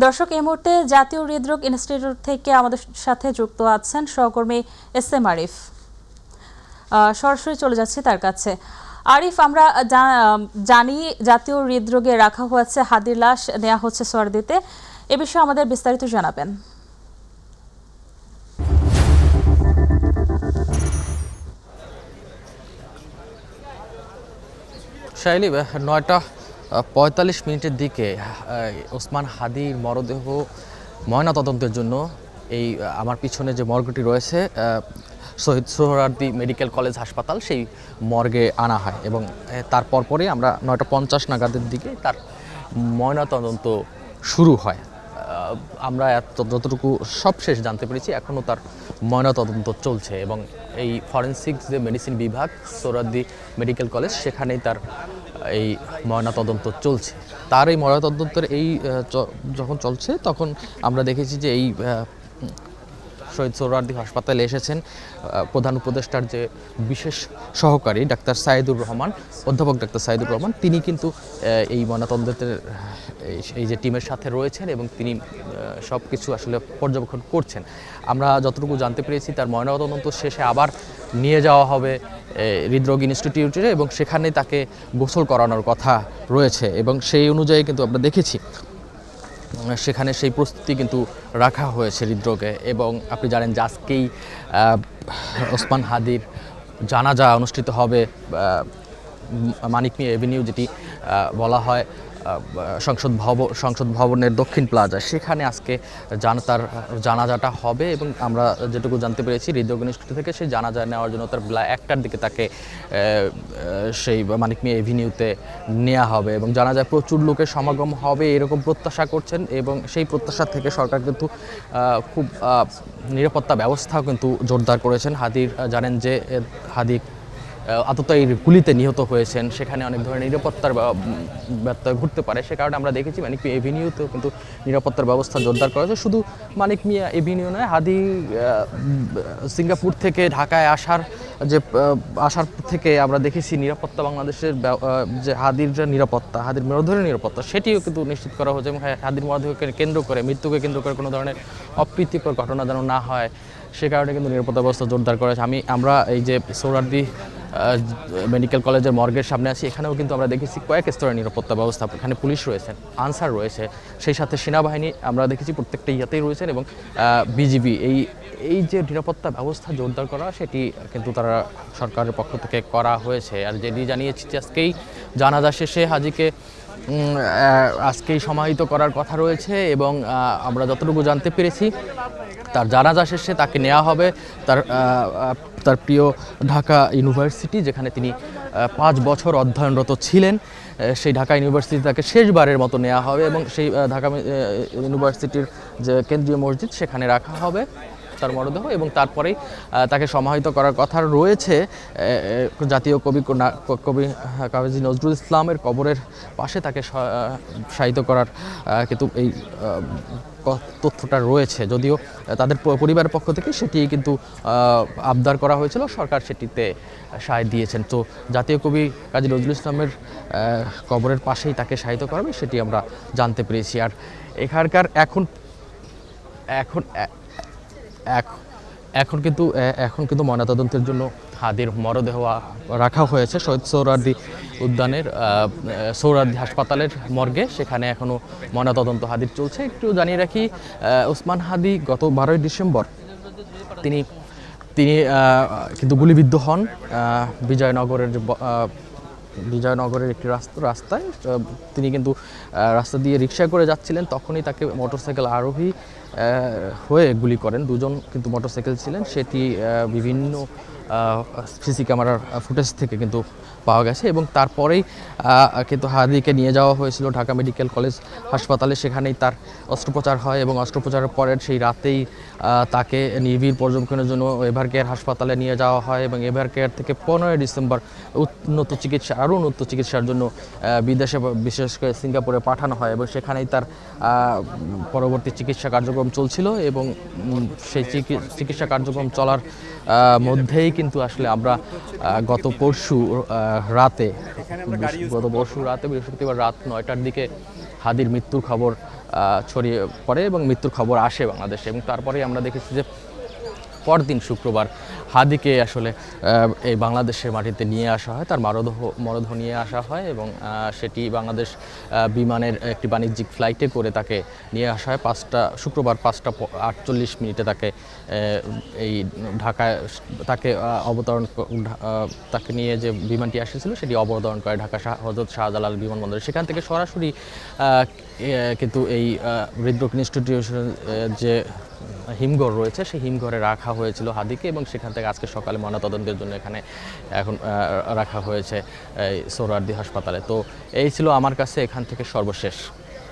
দর্শক, এই মুহূর্তে জাতীয় হৃদরোগ ইনস্টিটিউট থেকে আমাদের সাথে যুক্ত আছেন সহকর্মী SM আরিফ। সরাসরি চলে যাচ্ছি তার কাছে। আরিফ, আমরা জানি জাতীয় হৃদরোগে রাখা হয়েছে হাদির লাশ, নেওয়া হচ্ছে সোহরাওয়ার্দীতে। এ বিষয়ে আমাদের বিস্তারিত জানাবেন। শাইলি 9:45 দিকে ওসমান হাদির মরদেহ ময়নাতদন্তের জন্য এই আমার পিছনে যে মর্গটি রয়েছে শহীদ সোহরাওয়ার্দী মেডিকেল কলেজ হাসপাতাল, সেই মর্গে আনা হয় এবং তার পরপরই আমরা 9:50 নাগাদের দিকে তার ময়নাতদন্ত শুরু হয়। আমরা যতটুকু সবশেষ জানতে পেরেছি এখনও তার ময়নাতদন্ত চলছে এবং এই ফরেনসিক্স যে মেডিসিন বিভাগ সোহরাওয়ার্দী মেডিকেল কলেজ, সেখানেই তার এই ময়নাতদন্ত চলছে। তার এই ময়নাতদন্তের যখন চলছে তখন আমরা দেখেছি যে এই শহীদ সোহরাওয়ার্দী হাসপাতালে এসেছেন প্রধান উপদেষ্টার যে বিশেষ সহকারী ডাক্তার সাইদুর রহমান, অধ্যাপক ডাক্তার সাইদুর রহমান। তিনি কিন্তু এই ময়নাতদন্তের এই যে টিমের সাথে রয়েছেন এবং তিনি সব কিছু আসলে পর্যবেক্ষণ করছেন। আমরা যতটুকু জানতে পেরেছি তার ময়নাতদন্ত শেষে আবার নিয়ে যাওয়া হবে হৃদরোগ ইনস্টিটিউটে এবং সেখানে তাকে গোসল করানোর কথা রয়েছে এবং সেই অনুযায়ী কিন্তু আমরা দেখেছি সেখানে সেই প্রস্তুতি কিন্তু রাখা হয়েছে হৃদরোগে। এবং আপনি জানেন যে আজকেই ওসমান হাদির জানাজা অনুষ্ঠিত হবে মানিক মিয়া এভিনিউ, যেটি বলা হয় সংসদ ভবনের দক্ষিণ প্লাজা, সেখানে আজকে তার জানাজাটা হবে এবং আমরা যেটুকু জানতে পেরেছি হৃদরোগ ইনস্টিটিউট থেকে সেই জানাজা নেওয়ার জন্য তার বেলা 1টার দিকে তাকে সেই মানিক মিয়া এভিনিউতে নেওয়া হবে এবং জানাজায় প্রচুর লোকের সমাগম হবে এরকম প্রত্যাশা করছেন এবং সেই প্রত্যাশা থেকে সরকার কিন্তু খুব নিরাপত্তা ব্যবস্থাও কিন্তু জোরদার করেছেন। জানেন যে হাদি আততায়ীর গুলিতে নিহত হয়েছেন, সেখানে অনেক ধরনের নিরাপত্তার ব্যত্যয় ঘটতে পারে। সে কারণে আমরা দেখেছি মানিক মিয়া এভিনিউতেও কিন্তু নিরাপত্তার ব্যবস্থা জোরদার করা হয়েছে। শুধু মানিক মিয়া এভিনিউ নয়, হাদি সিঙ্গাপুর থেকে ঢাকায় আসার থেকে আমরা দেখেছি নিরাপত্তা বাংলাদেশের যে হাদির যে নিরাপত্তা, হাদির মরদেহের নিরাপত্তা, সেটিও কিন্তু নিশ্চিত করা হয়েছে এবং হাদির মরদেহকে কেন্দ্র করে, মৃত্যুকে কেন্দ্র করে কোনো ধরনের অপ্রীতিকর ঘটনা যেন না হয়, সে কারণে কিন্তু নিরাপত্তা ব্যবস্থা জোরদার করেছে। আমরা এই যে সোহরাওয়ার্দী মেডিকেল কলেজের মর্গের সামনে আছি, এখানেও কিন্তু আমরা দেখেছি কয়েক স্তরের নিরাপত্তা ব্যবস্থা। এখানে পুলিশ রয়েছেন, আনসার রয়েছে, সেই সাথে সেনাবাহিনী আমরা দেখেছি প্রত্যেকটা ইয়াতেই রয়েছেন এবং বিজিবি। এই যে নিরাপত্তা ব্যবস্থা জোরদার করা, সেটি কিন্তু তারা সরকারের পক্ষ থেকে করা হয়েছে। আর যেটি জানিয়েছি যে আজকেই জানাজা শেষে হাজিকে আজকেই সমাহিত করার কথা রয়েছে এবং আমরা যতটুকু জানতে পেরেছি তার জানাজা শেষে তাকে নেওয়া হবে তার প্রিয় ঢাকা ইউনিভার্সিটি, যেখানে তিনি 5 বছর অধ্যয়নরত ছিলেন, সেই ঢাকা ইউনিভার্সিটি তাকে শেষবারের মতো নেওয়া হবে এবং সেই ঢাকা ইউনিভার্সিটির যে কেন্দ্রীয় মসজিদ, সেখানে রাখা হবে তার মরদেহ এবং তারপরেই তাকে সমাহিত করার কথা রয়েছে জাতীয় কবি কাজী নজরুল ইসলামের কবরের পাশে তাকে শায়িত করার কিন্তু এই তথ্যটা রয়েছে। যদিও তাদের পরিবারের পক্ষ থেকে সেটি কিন্তু আবদার করা হয়েছিল, সরকার সেটিতে সায় দিয়েছেন। তো জাতীয় কবি কাজী নজরুল ইসলামের কবরের পাশেই তাকে শায়িত করা হবে, সেটি আমরা জানতে পেরেছি। আর এখানকার এখন কিন্তু ময়নাতদন্তের জন্য হাদির মরদেহ রাখা হয়েছে শহীদ সোহরাওয়ার্দী উদ্যানের সোহরাওয়ার্দী হাসপাতালের মর্গে, সেখানে এখনও ময়নাতদন্ত হাদির চলছে। একটু জানিয়ে রাখি, ওসমান হাদি গত 12ই ডিসেম্বর তিনি কিন্তু গুলিবিদ্ধ হন বিজয়নগরের একটি রাস্তায়। তিনি কিন্তু রাস্তা দিয়ে রিক্সা করে যাচ্ছিলেন, তখনই তাকে মোটরসাইকেল আরোহী হয়ে গুলি করেন। দুজন কিন্তু মোটরসাইকেল ছিলেন, সেটি বিভিন্ন সিসি ক্যামেরার ফুটেজ থেকে কিন্তু পাওয়া গেছে এবং তারপরেই কিন্তু হাদিকে নিয়ে যাওয়া হয়েছিল ঢাকা মেডিকেল কলেজ হাসপাতালে। সেখানেই তার অস্ত্রোপচার হয় এবং অস্ত্রোপচারের পরের সেই রাতেই তাকে নিবিড় পর্যবেক্ষণের জন্য এভার কেয়ার হাসপাতালে নিয়ে যাওয়া হয় এবং এভার কেয়ার থেকে 15ই ডিসেম্বর আরও উন্নত চিকিৎসার জন্য বিদেশে, বিশেষ করে সিঙ্গাপুরে পাঠানো হয় এবং সেখানেই তার পরবর্তী চিকিৎসা কার্যক্রম চলছিল এবং সেই চিকিৎসা কার্যক্রম চলার মধ্যেই কিন্তু আসলে আমরা গত পরশু রাতে বৃহস্পতিবার রাত 9টার দিকে হাদির মৃত্যুর খবর ছড়িয়ে পড়ে এবং মৃত্যুর খবর আসে বাংলাদেশে। এবং তারপরেই আমরা দেখেছি যে পরদিন শুক্রবার হাদিকে আসলে এই বাংলাদেশের মাটিতে নিয়ে আসা হয়, তার মরদেহ নিয়ে আসা হয় এবং সেটি বাংলাদেশ বিমানের একটি বাণিজ্যিক ফ্লাইটে করে তাকে নিয়ে আসা হয়। শুক্রবার 5:48 তাকে এই ঢাকায় তাকে তাকে নিয়ে যে বিমানটি এসেছিল সেটি অবতরণ করে ঢাকা হযরত শাহজালাল বিমানবন্দরে। সেখান থেকে সরাসরি কিন্তু এই হৃদরোগ ইনস্টিটিউশন যে হিমঘর রয়েছে সেই হিমঘরে রাখা হয়েছিল হাদিকে এবং সেখান থেকে আজকে সকালে ময়নাতদন্তের জন্য এখানে এখন রাখা হয়েছে এই সোহরাওয়ার্দী হাসপাতালে। তো এই ছিল আমার কাছে এখান থেকে সর্বশেষ।